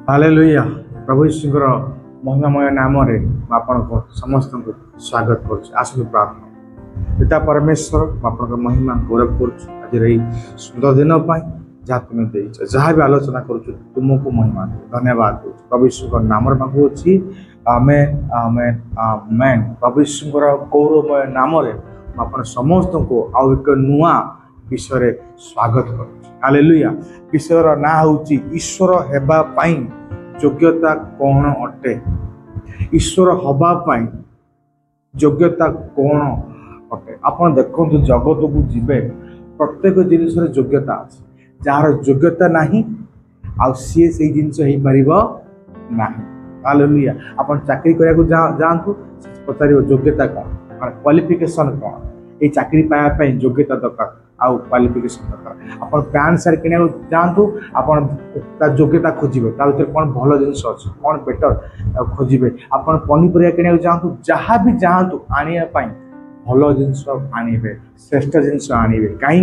Hallelujah प्रभु यीशुଙ୍କର महिमामय नाम रे आपनको समस्त को स्वागत करुछु। आसु प्रार्थना पिता परमेश्वर आपनको महिमा गौरव करुछु। आज रही सुंदर दिन पाई जहाँ तुम देछ जहाँ भी आलोचना करुछु तुमको महिमा धन्यवाद करुछु। प्रभु यीशुଙ୍କର नाम रे मागु अछि आमेन आमेन आमेन। प्रभु यीशुଙ୍କର गौरवमय नाम रे आपण समस्त को आउ एक नुआ विषय रे स्वागत करुछु। हालेलुया विषयर ना होची ईश्वर हेबा पाई योग्यता कौन अटे। ईश्वर हवा पाई योग्यता कौन अटे। आपण देखो जगत को जीवे प्रत्येक जिनिस योग्यता अच्छे जार योग्यता नहीं आ सी से जिनस हो पार ना। हालेलुया आपण चाकरी करने जातु पचार योग्यता कौन क्वालिफिकेशन कौन ये चाकरी पाइबा योग्यता दरकार आउ क्वालिफिकेशन दरकार। आपण पैंट सार्ट किना जातु आपण योग्यता खोजे भर कौन भल जिनस अच्छे कौन बेटर खोजे। आपण पनीपरिया किना जातु जहाँ भी जातु आने भल जिनस आने श्रेष्ठ जिनस आने कहीं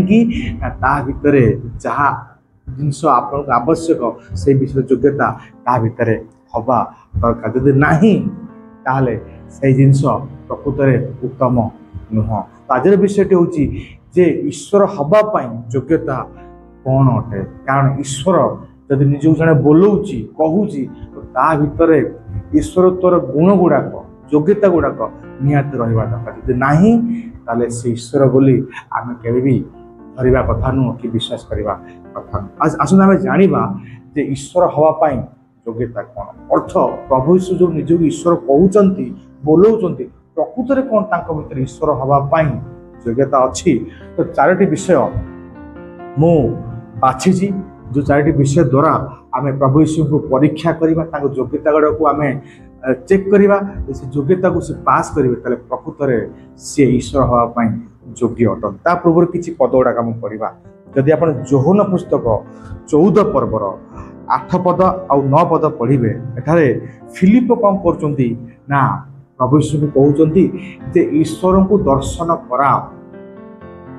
भितर जहाँ जिनस आपन आवश्यक से विषय योग्यता ता भितर हवा दरकार। जदि नहीं ताहले से जिनस प्रकृत उत्तम नुह। तो आज विषय हूँ जे ईश्वर हवा पाई योग्यता कौन अटे। कारण ईश्वर जदि निज जड़े बोलूची कहूची तो ता भितर ईश्वरत्वर गुण गुड़ाक योग्यता गुड़ाक निहाती रहा दरकार। जदि नहीं ताले से ईश्वर बोली आम केवे भी धरवा कथा नुह कि विश्वास करवा कथा नुह। आज आसना आम जाना जे ईश्वर हवा पाई योग्यता कौन अर्थ। प्रभु यीशु जो निज ईश्वर कहते बोलाउंट प्रकृत में कौन भर ईश्वर हवा पाई योग्यता अच्छी। तो चारोटी विषय मु बाछी जो चारोटी विषय द्वारा आम प्रभु यीशु को परीक्षा करवा योग्यता गुड़ा को आम चेक करवा से योग्यता को से पास करेंगे ताले प्रकृत में सी ईश्वर हवा पाई योग्य अटन। ता पूर्व किसी पद गुड़ा आम पढ़ा जदि आप जोहन पुस्तक 14 पर्वर 8 पद आउ 9 पद पढ़े एठारे फिलिप कौन कर प्रभु यीशु को कहते जे ईश्वर को दर्शन कराओ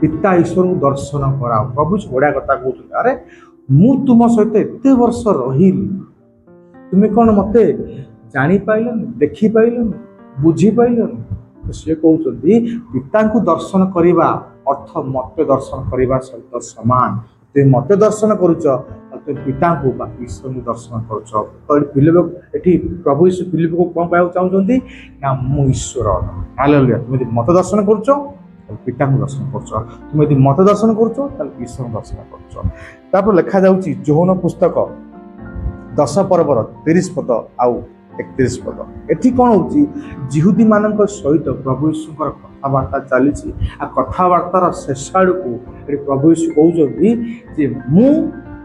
पिता ईश्वर को दर्शन कराओ। प्रभु बड़ा कथा कहते अरे मु तुम सहित एत वर्ष रही तुम्हें कौन मत जानी पाइलन देखी पाइलन बुझी पाइलन। तो सी कहते पिता को दर्शन करवा अर्थ मत दर्शन करवा सहित सामान। तुम मत दर्शन करुच तुम पिता को ईश्वर को दर्शन करुच। फिलिप एटी प्रभु यीशु फिलिप को कौन कहना चाहते ना मु ईश्वर। हालेलुया तुम यदि मत दर्शन करुच पिता को दर्शन करुच तुम यदि मत दर्शन करुच ईश्वर दर्शन करुच। तापर लिखा जाउची जोहन पुस्तक 10 पर्वर 30 पद आउ 31 पद। एठी कौन होची जिहुदी मानक सहित प्रभु यीशुଙ୍କର कथावार्ता चली कथावार्तार शेष आड़ को प्रभु यीशु कहते जे मु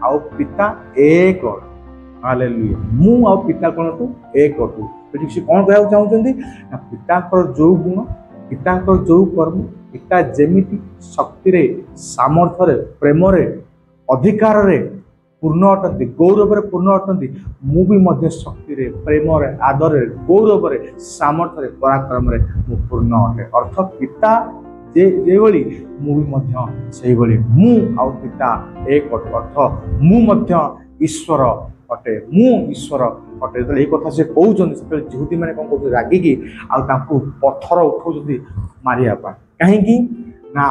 आउ पिता एक। हालेलुया मु आउ पिता कौन तू एक तू। से कौन कहना चाहते ना पिता जो गुण पिता जो कर्म पिता जेमिति शक्ति सामर्थ्य प्रेम अधिकार पूर्ण अटंती गौरव पूर्ण अटंती मु भी मध्य शक्ति प्रेम आदर गौरव सामर्थ्य पराक्रम मु पूर्ण अटे। अर्थ पिता जे भली मु भी मध्य से भली मु आउ पिता एक अटे। अर्थ मु मध्य ईश्वर अटे मु ईश्वर अटे। तो ये कथा से कहते जिहुदी मैंने कौन कहते रागिकी आउ पत्थर उठाऊँ मारिया कहीं ना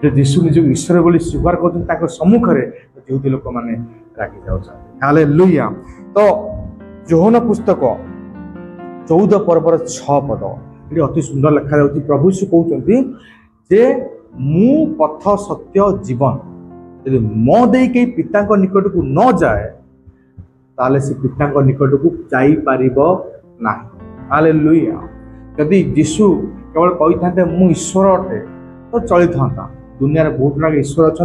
यीशु निज ईश्वर बोली स्वीकार कर सम्मुख में जिहुदी लोक मैंने रागी जाऊँ। हालेलुया तो जोहन पुस्तक 14 पर्वर 6 पद ये अति सुंदर लिखा जाऊँगी। प्रभु यीशु कहते जे मु पथ सत्य जीवन यदि मो दे कई पिता निकट को न जाए ताले से पिता निकट को जाई पारिबो नाही। हालेलुया यदि यीशु केवल कही था मु ईश्वर अटे तो चली था। दुनिया बहुत गुड़ा ईश्वर अच्छा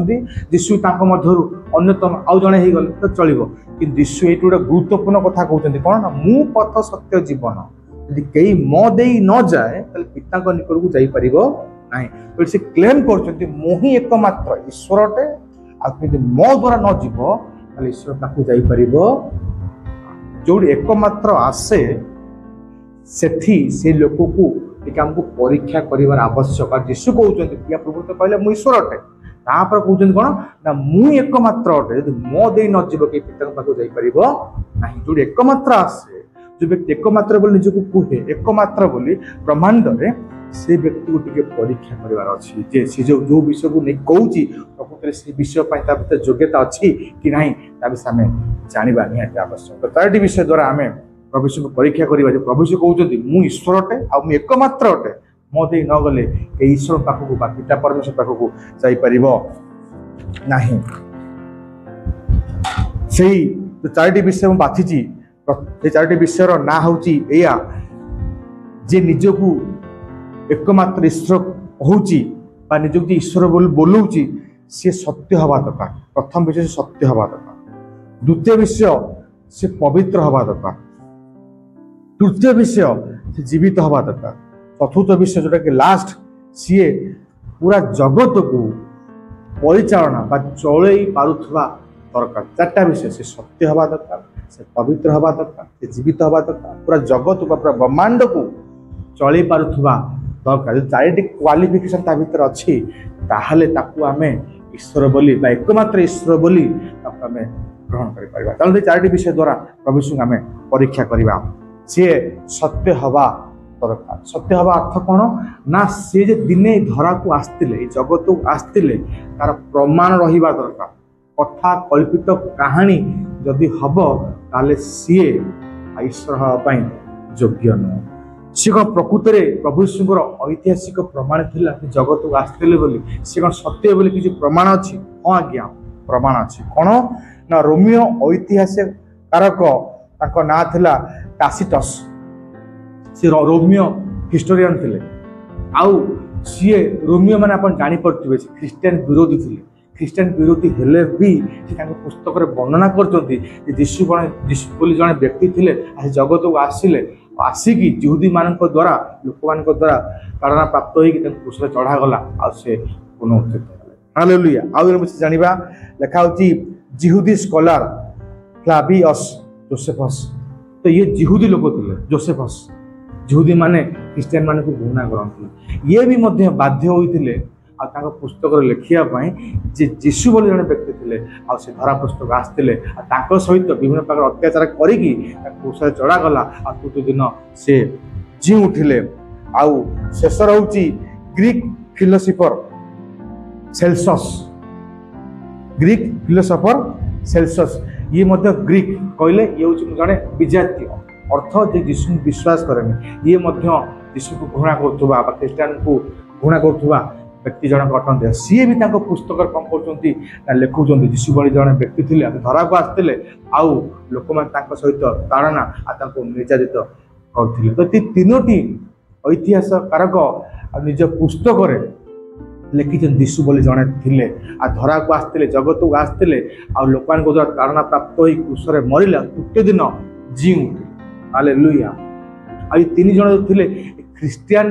यीशु मध्य अन्यतम आउ जड़े हो गले तो चलो कि यीशु ये गोटे गुरुत्वपूर्ण कथा कहते कौन ना मु पथ सत्य जीवन यदि कई मो दे न जाए तो पिता निकट को जापर ना। तो से क्लेम कर ही एकमात्र ईश्वर अटे आदि मो द्वारा न जीव ईश्वर ताकू जापर जो एकमात्र आसे से लोक को आमको परीक्षा कर आवश्यक। यीशु कहते या प्रभु तो कहले मु ईश्वर अटे कहते कौन ना मु एकमात्र अटे यदि मो दे न जीव कि पिता पाखु जापर नहीं जो एकमात्र आसे जो व्यक्ति एकमात्र बोली निजको कहे एकमात्र बोली ब्रह्मांड रे से व्यक्ति को टिके परीक्षा करिवार अछि जे से जो विषय को नै कहूची प्रकृति से विषय पाई ता भीतर योग्यता अछि कि नहीं ता विषय में जानिबा निहाती आवश्यक। तो तारटी विषय द्वारा हमें प्रभु यीशु को परीक्षा करिबा जे प्रभु यीशु कहउछथि मु ईश्वर अटे आ मु एकमात्र अटे मो दे न गले ए ईश्वर पाखकु बा पिता परमेश्वर पाखकु जाई परिबो नाही। सेही जो चारटी विषय मु बाछिची ए चारटी विषयर ना होची एया जे निजकु एकमात्र ईश्वर कहूची बा निजकु ईश्वर बोलूची से सत्य हवा दरकार। प्रथम विषय सत्य हवा दरकार, द्वितीय विषय से पवित्र हवा दरकार, तृतीय विषय से जीवित हवा दरकार, चतुर्थ विषय जोटा कि लास्ट सीए पूरा जगत को परिचालना बा चलई पारुथबा दरकार। चारटा विषय से सत्य हवा दरकार, से पवित्र हवा दरकार, से जीवित हवा दरकार, पूरा जगत बा पूरा ब्रह्मांड को चलई पारुथबा दरकार। जो चारिटी क्वालिफिकेशन ता भीतर अच्छी ताहले ताकू आमे ईश्वर बोली बा एकमात्र ईश्वर बोली ताकू आमे ग्रहण करि परिबा। ताले चारिटी विषय द्वारा प्रभु यीशु आमे परीक्षा करिबा। से सत्य हवा दरकार। सत्य हवा अर्थ कौन ना से जे दिने धरा को आस्तिले जगत को आस्तिले तार प्रमाण रहिबा दरकार। कथा कल्पित कहानी जदि हब ताले सीए ईश्वर हवा पई योग्य न। से कौन प्रकृत में प्रभु यीशुर ऐतिहासिक प्रमाण थिला जगत को आस्तिले बोली से कौन सत्य बोली किसी प्रमाण अच्छी? हाँ आज्ञा प्रमाण अच्छी। कौन ना रोमियो ऐतिहासिक कारक ताको ना थिला टासिटस। से रोमियो हिस्टोरियन थिले आउ सीए रोमियो माने अपन जानि पड़थिबे ख्रिस्टियन विरोधी थिले। ख्रिस्टियन विरोधी हेले भी से तांको पुस्तक रे वर्णना करचंती जे यीशु बोली जने व्यक्ति थिले आ जगत को आसिले आसिकी यहूदी मानक द्वारा लोक मानक द्वारा ताड़ना प्राप्त होई कि क्रूस रे चढ़ा गला आ से पुनरुत्थित हेले। हालेलुया। आउ एमे जानिबा लेखा होची यहूदी स्कॉलर फ्लावियस जोसेफस। तो ये यहूदी लोक थिले जोसेफस। यहूदी माने ख्रिस्टियन माने को घृणा करथि। ये भी मध्य बाध्य होइथिले आ ताको पुस्तक रे लेखिया पई जे यीशु बोली जने व्यक्ति थिले आ से धरा पुस्तक आस्तिले आ ताको सहित विभिन्न प्रकार अत्याचार करिकी क्रूस रे चढ़ा गला आ तृतीय दिन से जी उठिले। आउ शेष रहउची Greek philosopher Celsus. Greek philosopher Celsus ये मध्य ग्रीक कहले ये होची जने विजातीय अर्थ जे यीशु विश्वास करेनि। ये मध्य यीशु को घृणा करथुबा बा ख्रिस्टियन को घृणा करथुबा व्यक्ति जनक अटंते। सीए भी तांको पुस्तक कम करचंती लेखुचंती यीशु बड़ी जने व्यक्ति थिले धरा को आस्तिले आउ लोक मान तांको सहित ताड़ना आ तांको निर्यातित करथिले। तो तीनोटी ऐतिहासिक कारक निज पुस्तक रे लेखिचन यीशु बोली जने थिले आ धरा को आस्तिले जगत को आस्तिले आ लोक मान को द्वारा ताड़ना प्राप्त होई क्रूस रे मरिला तृतीय दिन जी उठिले। हालेलुया। आ ये तीन जण थिले ख्रिस्टियन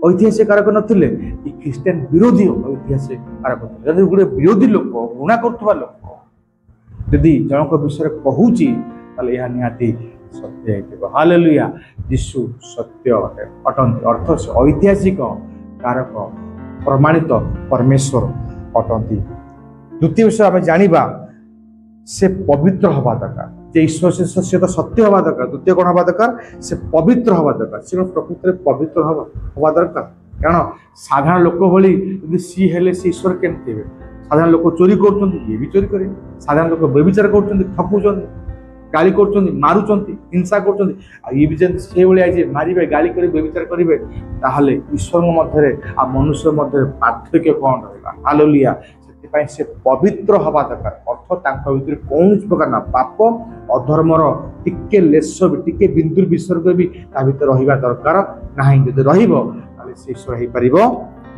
ऐतिहासिक कारक नथिले ये ख्रिस्टियन विरोधी ऐतिहासिक कारक थिले। जदि गुडे विरोधी लोक घृणा करथुवा लोक यदि जनक विषय कहूची ताले यह निहाती सत्य हेतिबो। हालेलुया। यीशु सत्य अटंती अर्थ ऐतिहासिक कारक प्रमाणित परमेश्वर अटंती। द्वितीय विषय आम जानिबा से पवित्र हवा दरकार। जे ईश्वर से तो सत्य हवा दरकार। द्वितीय कौन हवा दरकार? से पवित्र हवा दरकार। से प्रकृत में पवित्र हवा दरकार। कारण साधारण लोक भली यदि सी हेले से ईश्वर केमती हे? साधारण लोक चोरी करछन्ती ये भी चोरी करे। साधारण लोक व्यभिचार करछन्ती ठकुछन्ती गाली करछन्ती मारुछन्ती हिंसा करछन्ती आ ये भी जन से भली आइ जे मारिबे गाली करे व्यभिचार करिवे ताहले ईश्वर मध्य आ मनुष्य मध्य पार्थक्य कौन रहला? हालेलुया। से पवित्र हवा दरकार अर्थ तांका भीतर कौन प्रकार ना पाप अधर्मर टिके लेस भी टिके बिंदु विसर्ग भी ता भीतर रहिबा दरकार नाही। जदि रहिबो ताले से ईश्वर हे परिबो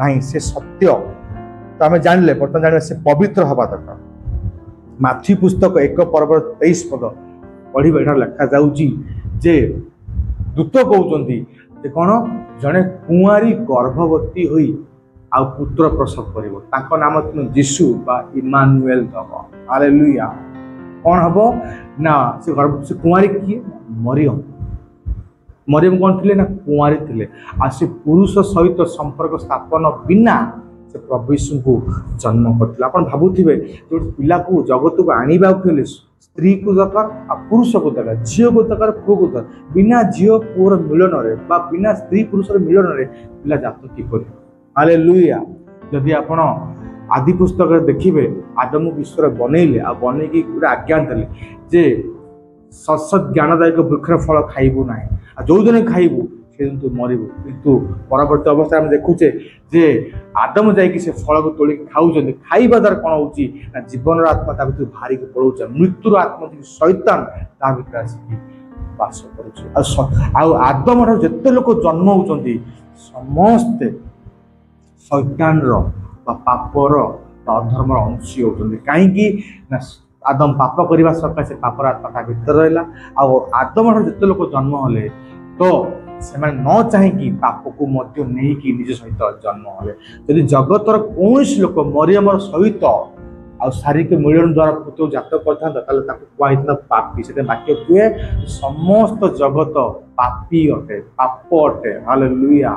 नाही। से सत्य तो आमे जानले बर्तमान जानले से पवित्र हवा दरकार। माथी पुस्तक 1 पर्व 23 पद पढ़िबे एटा लिखा जाउची जे दूत कहउचंती जे कोन जने कुंवारी गर्भवती होई आ पुत्र प्रसव करिवो ताको नाम यीशु बा इमानुएल दब। हालेलुया। कौन हबो ना से कुंवारी किए? मरियम। मरियम कौन थिले ना कुंवारी थिले आ से पुरुष सहित संपर्क स्थापन बिना से प्रभु यीशु को जन्म करथिला। आपण भाबुथिबे जो पिला को जगत को आनिबा उठले स्त्री को दरकार आ पुरुष को दरकार झील को दरकार पुओ को दरकार बिना झील पुओर मिलन रे बा बिना स्त्री पुरुषर मिलन रे पिला जात किपर हालेलुया जदि आपण आदि पुस्तक देखिए आदम को ईश्वर बनइले आ बनईकी गोटे आज्ञा देले जे सत ज्ञानदायक वृक्षर फल खाइबू ना आ जो दिन खाइबू से दिन तू मरबू किंतु परवर्त अवस्था आम देखुचे जे आदम जाइए से फल को तोड़ खाऊँ खाइबा द्वारा कौन हो जीवन आत्मा ता भर बाहर के पड़ोचे मृत्युर आत्मा जी शैतान ता भर आसिक बास कर आदम जिते लोक जन्म होती समस्ते शैतान पापर अधर्म अंशी होती कहीं आदम पाप करने सकाशे पापर आत्मा भीतर रहा आदम जिते लोक जन्म हेले तो से न चाहिए पाप को नहीं कि निज सहित जन्म हेले यदि जगतर कौन लोक मरियम सहित आ शारीरिक मिलन द्वारा पुत्र जात कर पापी से वाक्य कहे समस्त जगत पापी अटे पाप अटे हालेलुया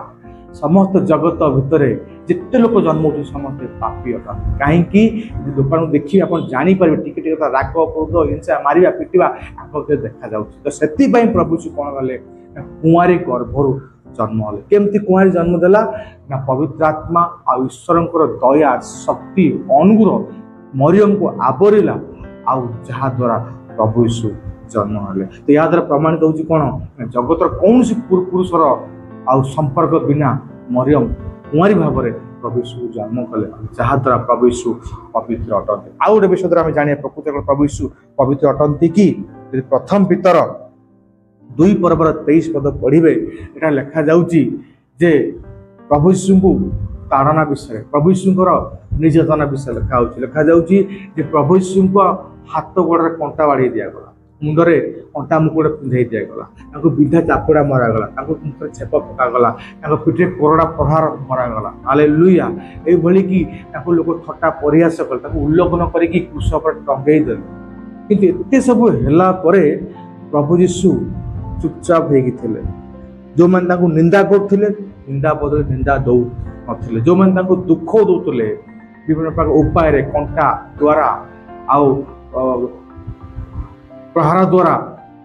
समस्त जगत भितर जिते लोक जन्म हो समस्त पापी अटा कहीं लोक देखिए आप जापर टे राग क्रोध हिंसा मारिया पिटा आप देखा जा तो से प्रभु कौन गले कुआरी गर्भर जन्म हेले केमती कुआरी जन्म देला ना पवित्र आत्मा आ ईश्वर दया शक्ति अनुग्रह मरियम को आवरिला आउ जहा द्वारा प्रभु यीशु जन्म हेले तो या द्वारा प्रमाणित होची कोन जगतर कौन पुरुषर आ संपर्क बिना मरियम कुआरी भाव में प्रभु यीशु जन्म कले जहा द्वारा प्रभु यीशु पवित्र अटंती आउ गोटे विषय द्वारा जानिए प्रकृत प्रभु यीशु पवित्र अटंती कि प्रथम पितर 2 पर्वर 23 पद पढ़े यहाँ लिखा जाउची जे प्रभु यीशु को ताड़ना विषय प्रभु यीशुଙ୍କର निर्यातना विषय लिखा जाउची जे प्रभु यीशु को हाथ गोड़ कंटा बाड़ी दिगला मुंडरे कंटा मुकुट पिंधे दिगला विधा चापुड़ा मरागला मुखर छेप पकागला पिठे कोरड़ा प्रहार मरागला हालेलुया एभली कि लोक थट्टा परिहास कले उल्लंघन करके क्रूस पर टंगई देले किंतु एते सब हैला परे प्रभु यीशु चुपचाप होते जो मैंने निंदा करते निंदा बदले निंदा दौ नथिले जो मैंने दुख दौले विभिन्न प्रकार उपाय कंटा द्वारा आउ प्रहार द्वारा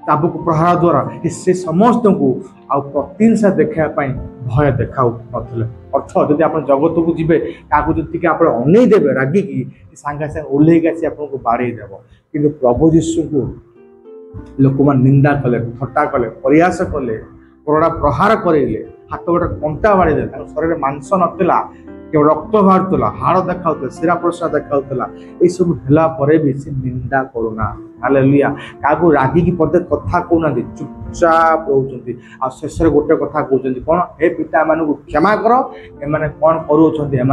चाबुक प्रहार द्वारा से समस्त को आउ प्रतिहिंसा देखापी भय देखा नथिले अर्थ जब आप जगत को जीवे जी आप अनईदेवे रागिकी सांगे सांगे ओह्लैक आसी आपको बाड़े देव कि प्रभु यीशु को लोक मान निंदा कले थट्टा कले प्रयास कले कोरड़ा प्रहार करेले हाथ गोटे कंटा बाड़ी दे शरीर मांस नथिला केवल रक्त बाहर हाड़ देखा शिरा प्रसाद देखा ये सब है भी से निंदा करूना हालेलुया क्या रागिकी पदे कथा कहना चुपचाप रोचे आ शेष गोटे कथा कहते कौन हे पिता मान क्षमा कर एमाने कौन करुँचे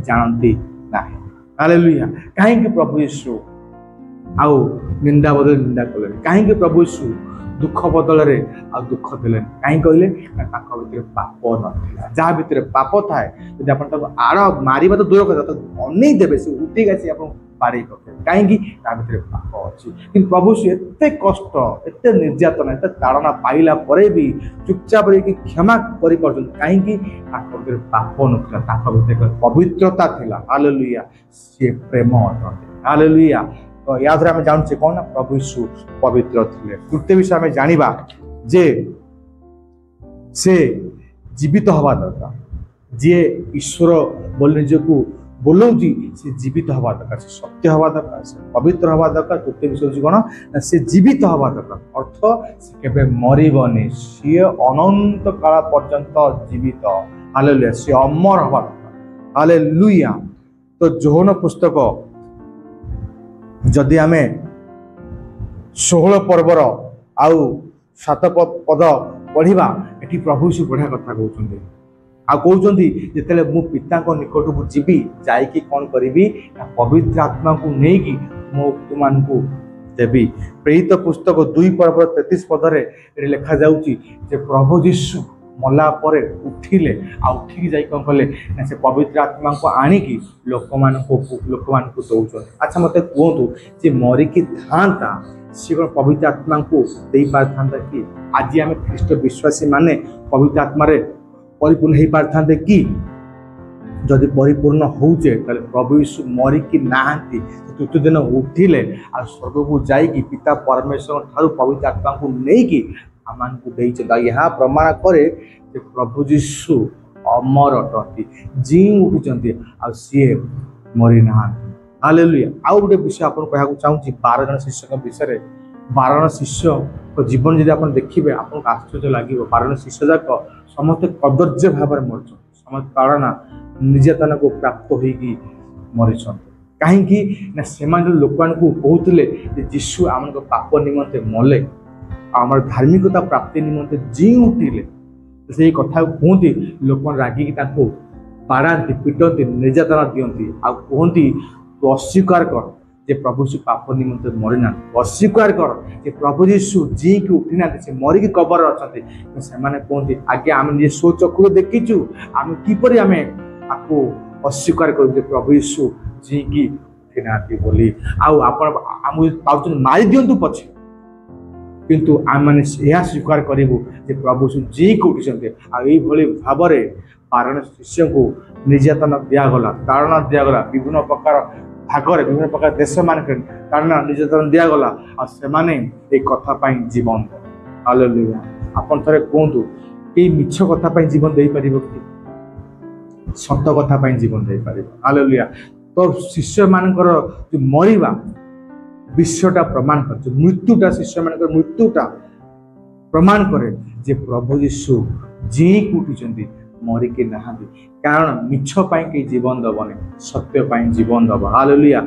जानती ना हालेलुया कहीं प्रभु यीशु आउ निंदा बदल निंदा कले कहीं प्रभु यीशु दुख बदल आ दुख देले कहीं कहले भीतर पाप ना जहाँ भीतर पाप थाए जब आप आड़ मारिबा तो दूर कथा तो अनई देवे से उठिक आसी आप बाड़े पके कहीं भीतर पाप अच्छी कि प्रभु यीशु एते कष्ट एते निर्यातना एते ताड़ना पाइला परे भी चुपचाप रही क्षमा करि परछन कहीं भीतर पाप नथिला भीतर पवित्रता थिला हालेलुया से प्रेम अटंती हालेलुया तो या आम जानचे कौन ना प्रभु यीशु पवित्र थे तृतीय विषय आम जाना जे से जीवित हवा दरकार जी ईश्वर बोल निजको बोलाऊँगी से जीवित हवा दरकार से सत्य हवा दरकार से पवित्र हवा दरकार तृतीय विषय हूँ कौन ना से जीवित हवा दरकार अर्थ से केबे मरबनी सी अनंत काल पर्यंत जीवित हालेलुया सी अमर हवा दरकार हालेलुया तो जोहन पुस्तक जदि आमे 16 पर्वर आउ 7 पद पढ़ा ये प्रभु यीशु बढ़िया कथा कहते कहते जिते मु पिता निकट को जीवी जाकि कौन करी पवित्र आत्मा को लेकिन मो तुमको देवी प्रेरित पुस्तक 2 पर्व 33 पदरे लिखा जाउची जे प्रभु यीशु मला परे उठिले आ उठिकी जाई कौन कले से पवित्र आत्मा को आणिकी लोक मान को दौन अच्छा मत कहतु जे मरिकी था सी कौन पवित्र आत्मा को दे पार था कि आज आम ख्रीष्ट विश्वासी माने पवित्र आत्मा परिपूर्ण हो पार था कि जदि परिपूर्ण होचे ताले प्रभु यीशु मरिकी नाहांती तृतीय दिन उठिले आ स्वर्ग को जाइकी पिता परमेश्वर ठारू पवित्र आत्मा को नेकी आमान को देइचे यहाँ प्रमाण करे जे प्रभु यीशु अमर अटंती जी उठिचंती आ सी मरी नाहांती हालेलुया। आउ गोटे विषय आपन कहया को चाहूची 12 जन शिष्य विषय 12 जन शिष्य जीवन जदि आप देखिए आपको आश्चर्य लगे 12 जन शिष्य जाक समस्त कदर्य भाव में मरछन समस्त ताड़ना निर्यातना को प्राप्त होगी मरीछन कहीं से लोक को कहते जीशु आम पाप निमंते मले आम धार्मिकता प्राप्ति निमंते जी उठिले से कथा कहती लोक रागिकी बाड़ाती पिटती निर्यातना दियंती कहती तू अस्वीकार कर जे प्रभु यीशु पाप निमंते मरी ना अस्वीकार कर जे प्रभु यीशु जी की उठी ना से मरिकी कबर अच्छा से कहते आगे आम निजे सो चक्षु देखीचु आम किपर आम आपको अस्वीकार कर प्रभु यीशु जी की उठी ना बोली आप मारी दिंतु पछे किंतु आम मैंने यह स्वीकार करूँ जे प्रभु यीशु जी को उठी भाव में 12 शिष्य को निर्यातना दिगला ताड़ना दिगला विभिन्न प्रकार भागरे विभिन्न प्रकार देश मान ताड़ना निर्यातना दिगला आ कथा जीवन हालेलुया। आपन थरे कहतु कि मिछ कथा जीवन दे पारिबो कि सत्य कथा जीवन दे पारिबो हालेलुया। तो शिष्य मानकर जो मरिबा विश्वटा प्रमाण कर मृत्युटा शिष्य मानकर मृत्युटा प्रमाण करे जे प्रभु यीशु जी उठिचंती मरिकी नहांती कारण मिछ पाई के जीवन दबने सत्य पाई जीवन दब हालेलुया।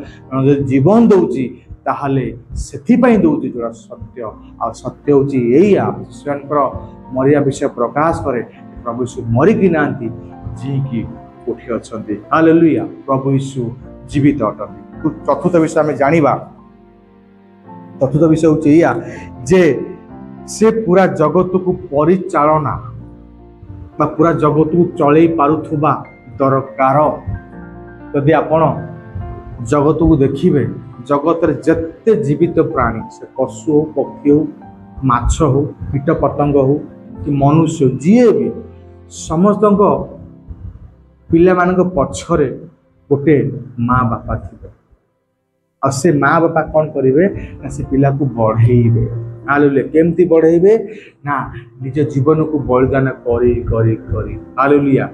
जीवन दउची ताहले सेथि पाई दउची जोरा सत्य आ सत्य होची एया शिष्यंकर मरिया विषय प्रकाश करे प्रभु यीशु मरिकी नहांती जी की उठी अछंती हालेलुया। प्रभु यीशु जीवित अटंती। चतुर्थ विषय आम जानिबा चतुर्थ विषय होची एया जे से पूरा जगत को परिचालना बा पूरा जगत को चलई पारुथुबा दरकार यदि आपण जगत को देखिए जगत जिते जीवित प्राणी से पशु हो पक्षी हो माछ हो कीट पतंग हो कि मनुष्य जी भी समस्त पिला मान पछरे गोटे माँ बापा थे आ से माँ बापा कौन करेंगे ना से पिला को बढ़ेबे हालेलुया। केमती बढ़ेबे ना निज जीवन को बलिदान करी करी करी हालेलुया।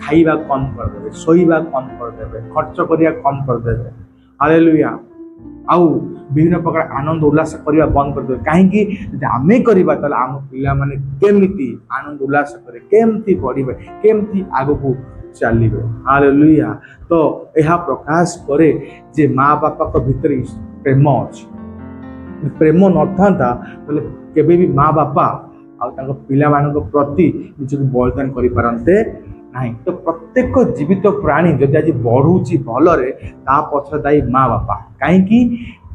खाइबा कम करदेबे सोइबा कम करदेबे खर्च करिया कम करदेबे हालेलुया। आउ विभिन्न प्रकार आनंद उल्लास करवा बंद करदेबे कहीं आमे करबा ताले आम पिला माने केमती आनंद उल्लास करे केमती बढ़िबे केमती आगो चलिबे हालेलुया। तो यह प्रकाश करे जे माँ बापा को भीतर प्रेम अछि प्रेम नथा केबे भी माँ बापा आ पिला मान प्रति निजक बलिदान करि पारंते नहीं। तो प्रत्येक जीवित प्राणी जदि आज बढ़ुची भलरे ता पछ दायी माँ बापा कहीं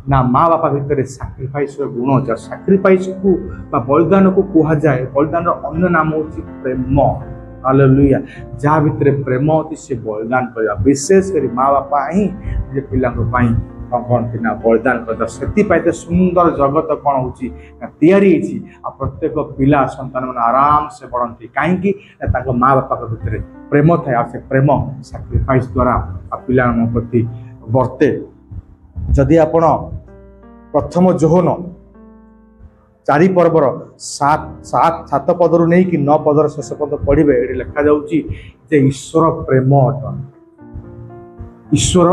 ना माँ बापा भितर सैक्रिफाइस गुण अच्छे सैक्रिफाइस को बलिदान को कह जाए बलिदान अन्य नाम हूँ प्रेम हालेलुया। जहाँ भितर प्रेम अच्छी से बलिदान करवा विशेषकर माँ बापा ही पिला कहती ना बलिदान कर से सुंदर जगत कौन हो प्रत्येक पिला सन्तान मैंने आराम से बढ़ती कहीं माँ बापा भितर प्रेम थाए से प्रेम सैक्रिफाइस द्वारा पिला प्रति वर्ते। जदि आपण प्रथम जोहन 4 पर्वर 7 पदर नहीं कि 9 पदर शेष पद पढ़े ये लिखा जाऊँगी ईश्वर प्रेम अटंती ईश्वर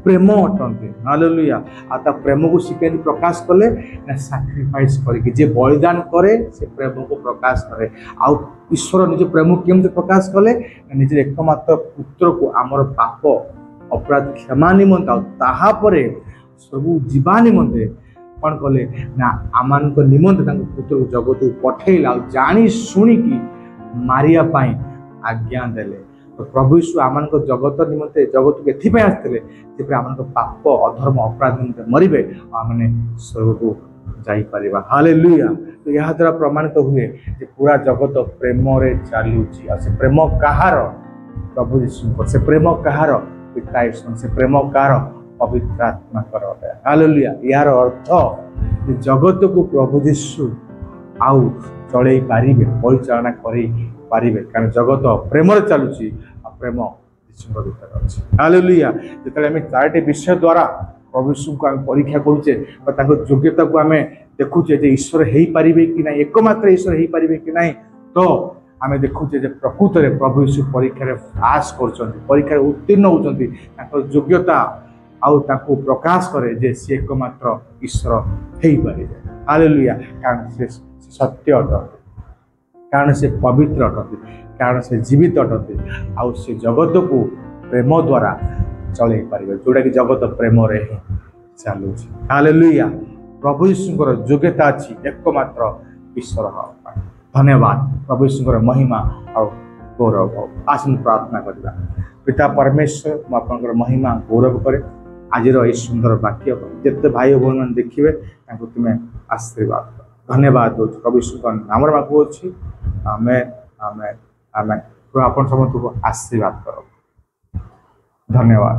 प्रेम अटंती हालेलुया। आ प्रेम को शिखे प्रकाश कले ना सैक्रिफाइस करके जे बलिदान करे से प्रेम को प्रकाश करे आ ईश्वर निज प्रेम केमती प्रकाश कले निज एकमात्र पुत्र को आमर पाप अपराध क्षमा निमंते ताहापर सबू जीवा निमंते कौन कले ना आम निमंते पुत्र को जगत को पठेला जानी शुणिकी मारिया पाई आज्ञा देले। तो प्रभु यीशु आम जगत निमंते जगत को एथि आसते आम पाप अधर्म अपराध निमंते मरबे आम स्वर्ग को जापर हालेलुया। तो यह द्वारा प्रमाणित हुए कि पूरा जगत प्रेम रे चलुची से प्रेम कहार प्रभु यीशु से प्रेम कहार पिता ईश्वर से प्रेम कहार पवित्र आत्मा कर हालेलुया। यार अर्थ जगत को प्रभु यीशु आउ चलई पारिबे परिचालना करी पारिबे कारण जगत प्रेम रे चलुची प्रेम यीशु भितर अच्छे हालेलुया जिते आम 4टी विषय द्वारा प्रभु यीशु को आम परीक्षा करुचे योग्यता को आम देखुचे जे ईश्वर हो पारे कि ना एकमात्र ईश्वर हो पारे कि ना तो आम देखुचे जे प्रकृत में प्रभु यीशु परीक्षा पास कर परीक्षा उत्तीर्ण होती योग्यता आउ ताको प्रकाश करे जे सी एकमात्र ईश्वर हो पारे हालेलुया कारण से सत्य अटते कारण से पवित्र अटते कारण से जीवित अटते आउ से जगत को प्रेम द्वारा चल पारे जोटा कि जगत प्रेम रे चलू हालेलुया प्रभु यीशुଙ୍କର योग्यता अच्छी एकमात्र ईश्वर धन्यवाद प्रभु यीशुଙ୍କର महिमा और गौरव आसन प्रार्थना करवा पिता परमेश्वर मुझे महिमा गौरव करे आज ये सुंदर वाक्य जिते भाई भौन देखिए तुम्हें आशीर्वाद धन्यवाद दो प्रभु यीशु नाम मागू अच्छी आमे आमे आमे आप समस्त को आशीर्वाद करो धन्यवाद।